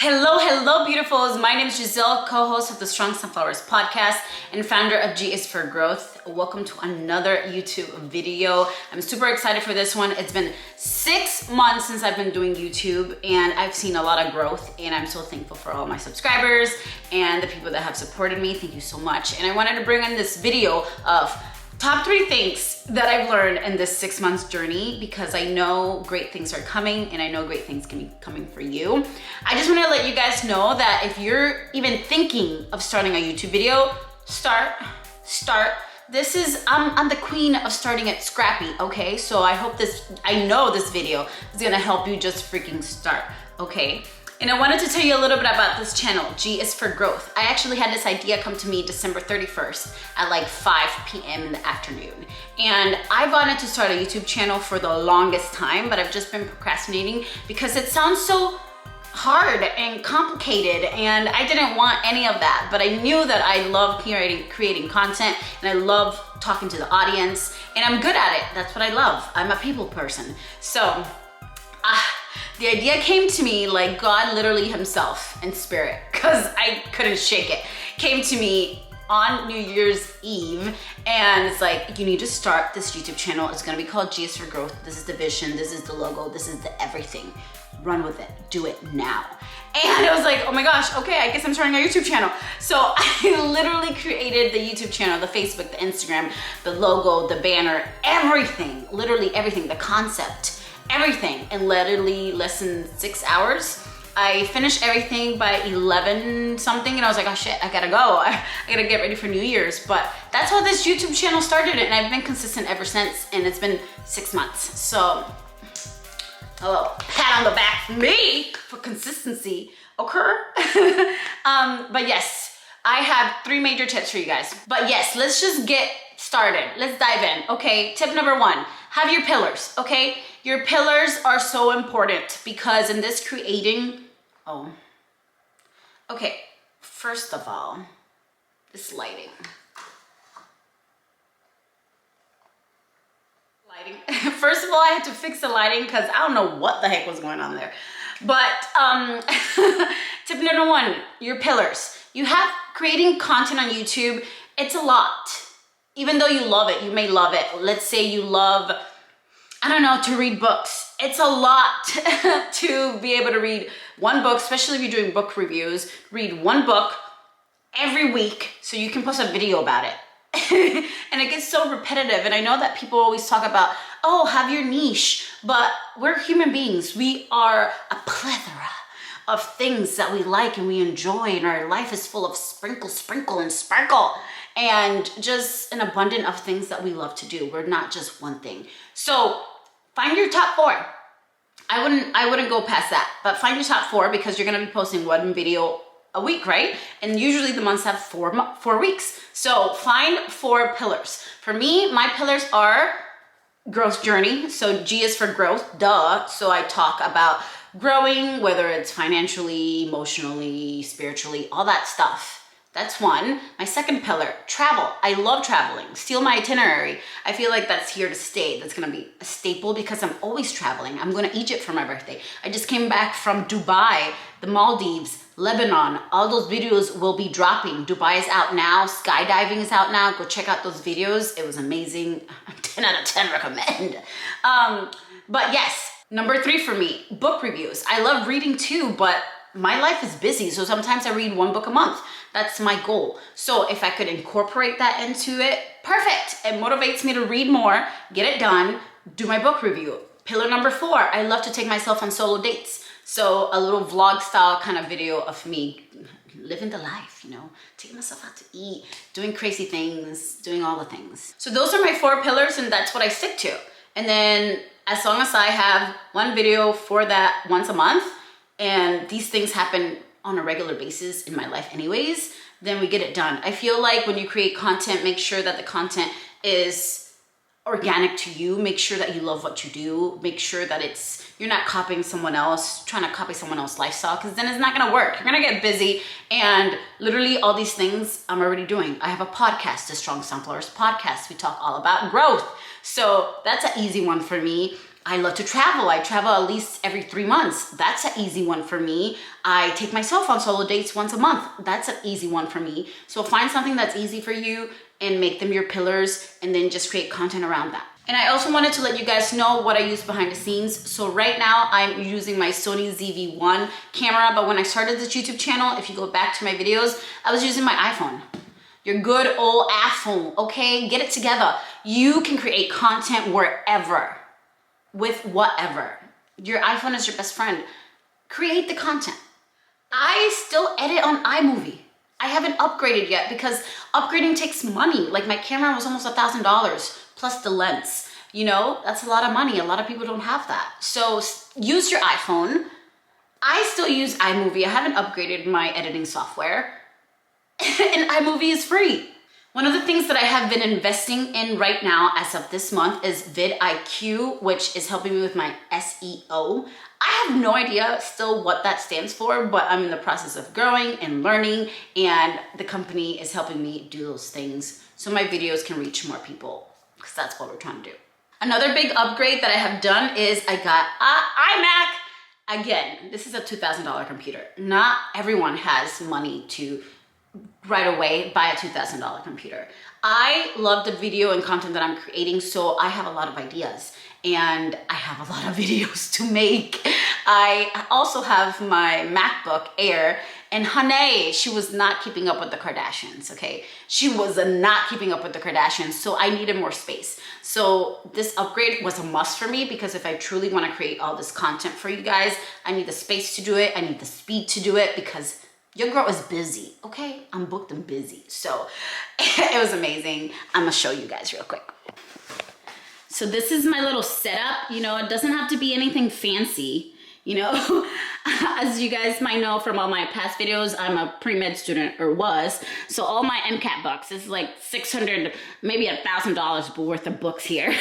Hello, beautifuls. My name is Giselle, co-host of the Strong Sunflowers podcast and founder of G is for Growth. Welcome to another YouTube video. I'm super excited for this one. It's been 6 months since I've been doing YouTube and I've seen a lot of growth, and I'm so thankful for all my subscribers and the people that have supported me. Thank you so much. And I wanted to bring in this video of top 3 things that I've learned in this 6 months journey, because I know great things are coming and I know great things can be coming for you. I just want to let you guys know that if you're even thinking of starting a YouTube video, start. I'm the queen of starting it scrappy, okay? So I know this video is gonna help you just freaking start, okay? And I wanted to tell you a little bit about this channel, G is for Growth. I actually had this idea come to me December 31st at like 5 p.m. in the afternoon. And I wanted to start a YouTube channel for the longest time, but I've just been procrastinating because it sounds so hard and complicated, and I didn't want any of that. But I knew that I love creating content, and I love talking to the audience, and I'm good at it. That's what I love. I'm a people person. So, the idea came to me like God literally himself in spirit, because I couldn't shake it. Came to me on New Year's Eve, and it's like, you need to start this YouTube channel. It's gonna be called G is for Growth. This is the vision, this is the logo, this is the everything. Run with it, do it now. And I was like, oh my gosh, okay, I guess I'm starting a YouTube channel. So I literally created the YouTube channel, the Facebook, the Instagram, the logo, the banner, everything, literally everything, the concept, everything, in literally less than 6 hours. I finished everything by 11 something, and I was like, oh shit, I gotta go. I gotta get ready for New Year's. But that's how this YouTube channel started, and I've been consistent ever since, and it's been 6 months. So a little pat on the back for me for consistency, okay? But yes, I have 3 major tips for you guys. But yes, let's just get started. Let's dive in, okay? Tip number 1, have your pillars, okay? Your pillars are so important because in this first of all, this lighting. First of all, I had to fix the lighting because I don't know what the heck was going on there. But tip number 1, your pillars. You have creating content on YouTube. It's a lot. Even though you love it, you may love it. Let's say you love, I don't know, to read books. It's a lot to be able to read one book, especially if you're doing book reviews. Read one book every week so you can post a video about it. And it gets so repetitive. And I know that people always talk about, oh, have your niche, but we're human beings. We are a plethora of things that we like and we enjoy, and our life is full of sprinkle, and sparkle, and just an abundance of things that we love to do. We're not just one thing. So find your top 4. I wouldn't go past that, but find your top 4, because you're gonna be posting one video a week, right? And usually the months have 4 weeks. So find 4 pillars. For me, my pillars are growth journey. So G is for growth, duh. So I talk about growing, whether it's financially, emotionally, spiritually, all that stuff. That's 1. My second pillar, travel. I love traveling. Steal my itinerary. I feel like that's here to stay. That's gonna be a staple because I'm always traveling. I'm going to Egypt for my birthday. I just came back from Dubai, the Maldives, Lebanon. All those videos will be dropping. Dubai is out now. Skydiving is out now. Go check out those videos. It was amazing. 10 out of 10 recommend. But yes, number 3 for me, book reviews. I love reading too, but my life is busy. So sometimes I read 1 book a month. That's my goal. So if I could incorporate that into it, perfect. It motivates me to read more, get it done, do my book review. Pillar number 4, I love to take myself on solo dates. So a little vlog style kind of video of me living the life, you know, taking myself out to eat, doing crazy things, doing all the things. So those are my 4 pillars, and that's what I stick to. And then as long as I have 1 video for that once a month, and these things happen on a regular basis in my life anyways, then we get it done. I feel like when you create content, make sure that the content is organic to you. Make sure that you love what you do. Make sure that you're not copying someone else, trying to copy someone else's lifestyle, because then it's not gonna work. You're gonna get busy, and literally all these things I'm already doing. I have a podcast, the Strong Sunflowers podcast. We talk all about growth. So that's an easy one for me. I love to travel. I travel at least every 3 months. That's an easy one for me. I take myself on solo dates once a month. That's an easy one for me. So find something that's easy for you and make them your pillars, and then just create content around that. And I also wanted to let you guys know what I use behind the scenes. So right now I'm using my Sony ZV-1 camera, but when I started this YouTube channel, if you go back to my videos, I was using my iPhone. Your good old iPhone, okay? Get it together. You can create content wherever, with whatever. Your iPhone is your best friend. Create the content. I still edit on Imovie. I haven't upgraded yet because upgrading takes money. Like my camera was almost $1,000 plus the lens. You know, that's a lot of money. A lot of people don't have that. So use your iPhone. I still use iMovie. I haven't upgraded my editing software. And iMovie is free. One of the things that I have been investing in right now as of this month is vidIQ, which is helping me with my SEO. I have no idea still what that stands for, but I'm in the process of growing and learning, and the company is helping me do those things so my videos can reach more people, because that's what we're trying to do. Another big upgrade that I have done is I got an Imac. Again, this is a $2,000 computer. Not everyone has money to right away buy a $2,000 computer. I love the video and content that I'm creating, so I have a lot of ideas and I have a lot of videos to make. I also have my MacBook Air, and honey, she was not keeping up with the Kardashians, okay? She was not keeping up with the Kardashians, so I needed more space. So this upgrade was a must for me, because if I truly want to create all this content for you guys, I need the space to do it, I need the speed to do it, because your girl is busy, okay? I'm booked and busy. So it was amazing. I'm gonna show you guys real quick. So this is my little setup. You know, it doesn't have to be anything fancy. You know, as you guys might know from all my past videos, I'm a pre-med student, or was. So all my MCAT books is like $600, maybe $1,000 worth of books here.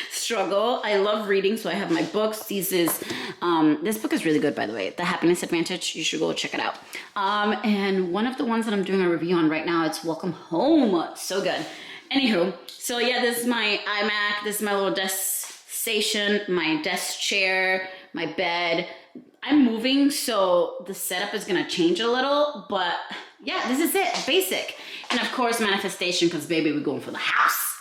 Struggle. I love reading, so I have my books. This book is really good, by the way. The Happiness Advantage. You should go check it out. And one of the ones that I'm doing a review on right now, it's Welcome Home. So good. Anywho, so yeah, this is my iMac. This is my little desk station, my desk chair, my bed. I'm moving, so the setup is gonna change a little, but yeah, this is it, basic. And of course, manifestation, because baby, we're going for the house.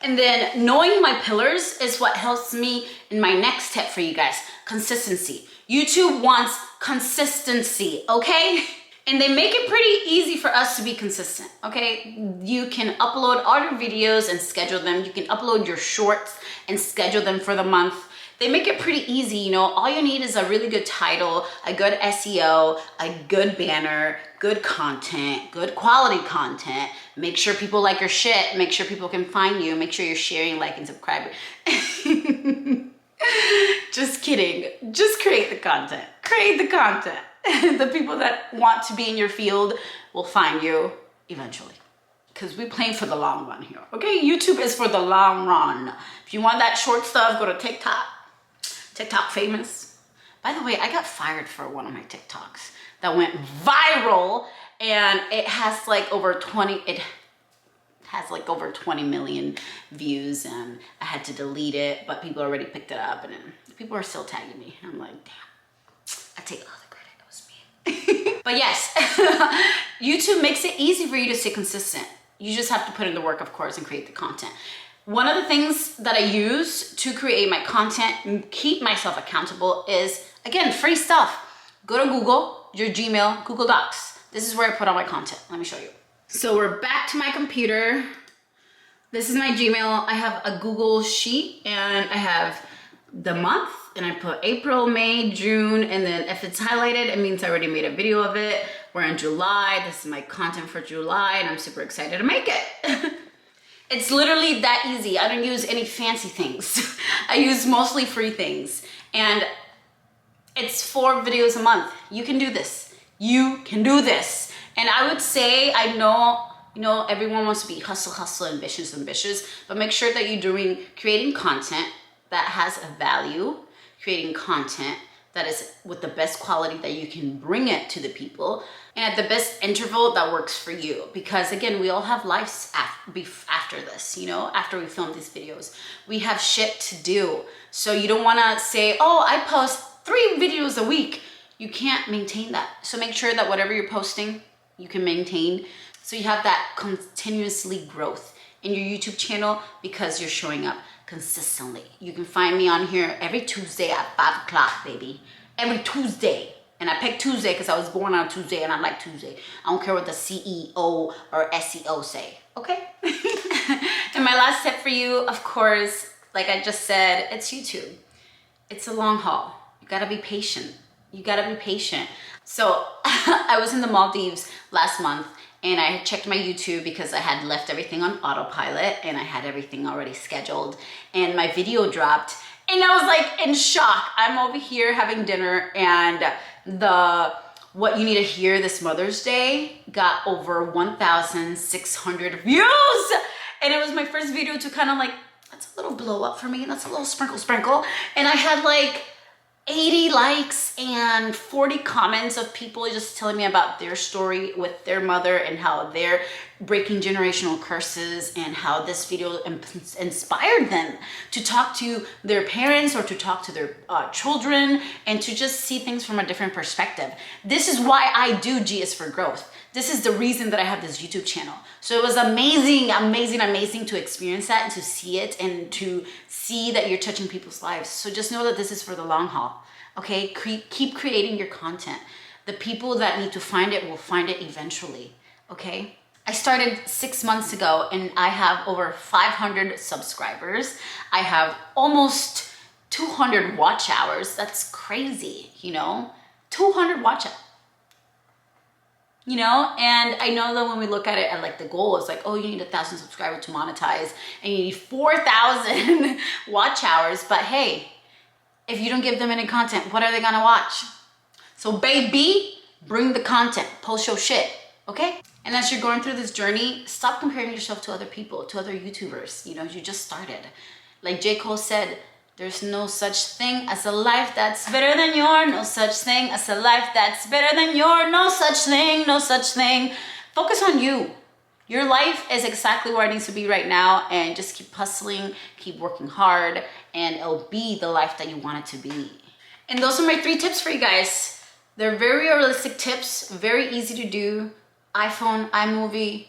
And then knowing my pillars is what helps me in my next tip for you guys, consistency. YouTube wants consistency, okay? And they make it pretty easy for us to be consistent, okay? You can upload all your videos and schedule them. You can upload your shorts and schedule them for the month. They make it pretty easy, you know? All you need is a really good title, a good SEO, a good banner, good content, good quality content. Make sure people like your shit. Make sure people can find you. Make sure you're sharing, like, and subscribe. Just kidding. Just create the content. Create the content. The people that want to be in your field will find you eventually, because we're playing for the long run here, okay? YouTube is for the long run. If you want that short stuff, go to TikTok. TikTok famous. By the way, I got fired for one of my TikToks that went viral, and it has like over 20 million views, and I had to delete it, but people already picked it up, and people are still tagging me. I'm like, damn, I take all the credit. But yes, YouTube makes it easy for you to stay consistent. You just have to put in the work, of course, and create the content. One of the things that I use to create my content and keep myself accountable is, again, free stuff. Go to Google, your Gmail, Google Docs. This is where I put all my content. Let me show you. So we're back to my computer. This is my Gmail. I have a Google Sheet, and I have the month, and I put April, May, June, and then if it's highlighted, it means I already made a video of it. We're in July. This is my content for July, and I'm super excited to make it. It's literally that easy. I don't use any fancy things. I use mostly free things, and it's 4 videos a month. You can do this. You can do this. And I would say, I know, you know, everyone wants to be hustle, ambitious, but make sure that you're creating content that has a value, creating content that is with the best quality that you can bring it to the people, and at the best interval that works for you. Because again, we all have lives after this, you know, after we film these videos. We have shit to do. So you don't want to say, oh, I post 3 videos a week. You can't maintain that. So make sure that whatever you're posting, you can maintain. So you have that continuously growth in your YouTube channel because you're showing up consistently. You can find me on here every Tuesday at 5 o'clock, baby. Every Tuesday. And I picked Tuesday because I was born on Tuesday and I like Tuesday. I don't care what the CEO or SEO say, okay? And my last tip for you, of course, like I just said, it's YouTube. It's a long haul. You gotta be patient. You gotta be patient. So I was in the Maldives last month and I checked my YouTube because I had left everything on autopilot and I had everything already scheduled, and my video dropped and I was like in shock. I'm over here having dinner and the What You Need to Hear This Mother's Day got over 1,600 views, and it was my first video to kind of like, that's a little blow up for me, that's a little sprinkle, and I had like 80 likes and 40 comments of people just telling me about their story with their mother and how they're breaking generational curses and how this video inspired them to talk to their parents or to talk to their children and to just see things from a different perspective. This is why I do G is for Growth. This is the reason that I have this YouTube channel. So it was amazing, amazing, amazing to experience that and to see it and to see that you're touching people's lives. So just know that this is for the long haul, okay? Keep creating your content. The people that need to find it will find it eventually, okay? I started 6 months ago and I have over 500 subscribers. I have almost 200 watch hours. That's crazy, you know? 200 watch hours. You know, and I know that when we look at it at like the goal, it's like, oh, you need 1,000 subscribers to monetize and you need 4,000 watch hours. But hey, if you don't give them any content, what are they gonna watch? So baby, bring the content, post your shit, okay? And as you're going through this journey, stop comparing yourself to other people, to other YouTubers. You know, you just started. Like J. Cole said, there's no such thing as a life that's better than your, no such thing as a life that's better than your, no such thing, no such thing. Focus on you. Your life is exactly where it needs to be right now, and just keep hustling, keep working hard, and it'll be the life that you want it to be. And those are my 3 tips for you guys. They're very realistic tips, very easy to do. iPhone, iMovie,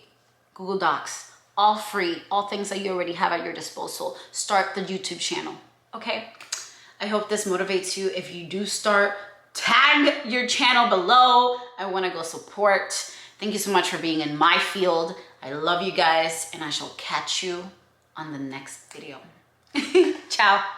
Google Docs, all free, all things that you already have at your disposal. Start the YouTube channel. Okay, I hope this motivates you. If you do start, tag your channel below. I want to go support. Thank you so much for being in my field. I love you guys, and I shall catch you on the next video. Ciao.